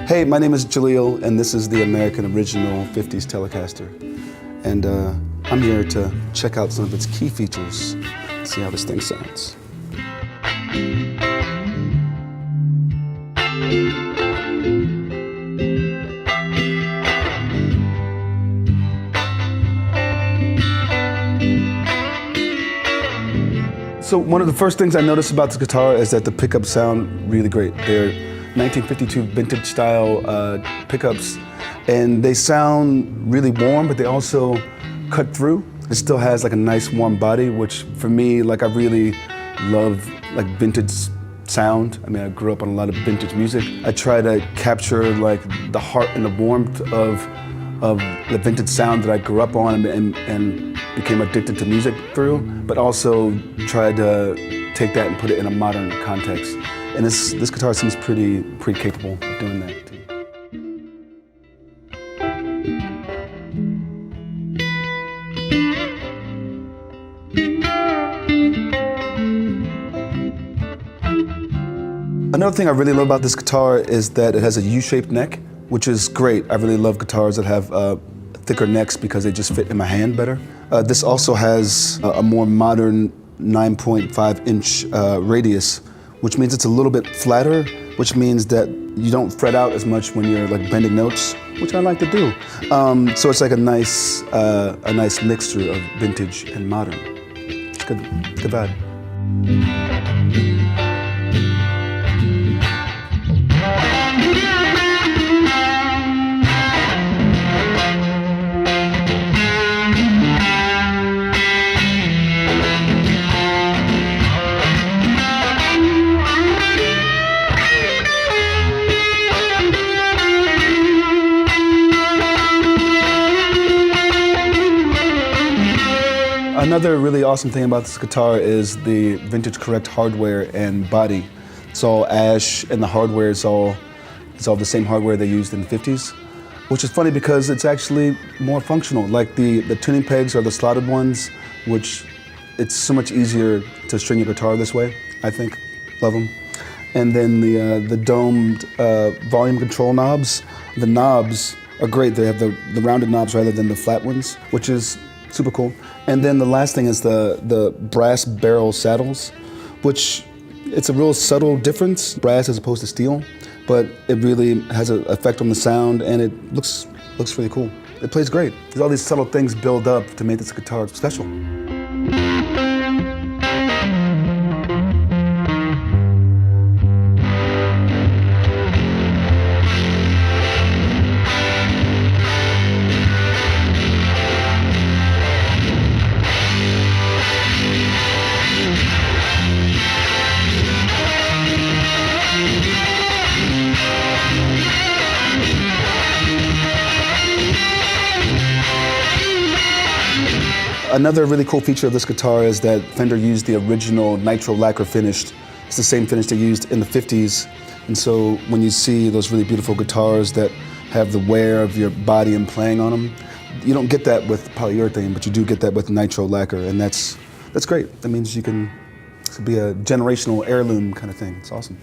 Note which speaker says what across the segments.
Speaker 1: Hey, my name is Jaleel, and this is the American original 50s Telecaster. And I'm here to check out some of its key features, see how this thing sounds. So one of the first things I noticed about this guitar is that the pickups sound really great. They're 1952 vintage style pickups, and they sound really warm, but they also cut through. It still has like a nice warm body, which for me, like I really love like vintage sound. I mean, I grew up on a lot of vintage music. I try to capture like the heart and the warmth of the vintage sound that I grew up on and became addicted to music through, but also try to take that and put it in a modern context. And this guitar seems pretty capable of doing that too. Another thing I really love about this guitar is that it has a U-shaped neck, which is great. I really love guitars that have thicker necks because they just fit in my hand better. This also has a more modern 9.5-inch radius, which means it's a little bit flatter, which means that you don't fret out as much when you're like bending notes, which I like to do. So it's like a nice mixture of vintage and modern. It's good vibe. Another really awesome thing about this guitar is the vintage correct hardware and body. It's all ash, and the hardware is all the same hardware they used in the 50s, which is funny because it's actually more functional. Like the tuning pegs are the slotted ones, which it's so much easier to string your guitar this way, I think. Love them. And then the domed volume control knobs. The knobs are great. They have the rounded knobs rather than the flat ones, which is super cool. And then the last thing is the brass barrel saddles, which it's a real subtle difference, brass as opposed to steel, but it really has an effect on the sound, and it looks really cool. It plays great. All these subtle things build up to make this guitar special. Another really cool feature of this guitar is that Fender used the original nitro lacquer finish. It's the same finish they used in the 50s. And so when you see those really beautiful guitars that have the wear of your body and playing on them, you don't get that with polyurethane, but you do get that with nitro lacquer, and that's great. That means it can be a generational heirloom kind of thing. It's awesome.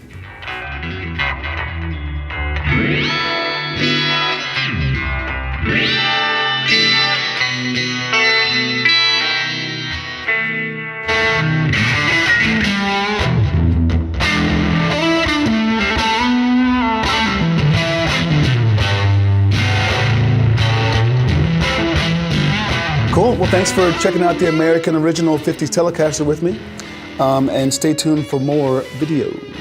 Speaker 1: Cool, well thanks for checking out the American original 50s Telecaster with me, and stay tuned for more videos.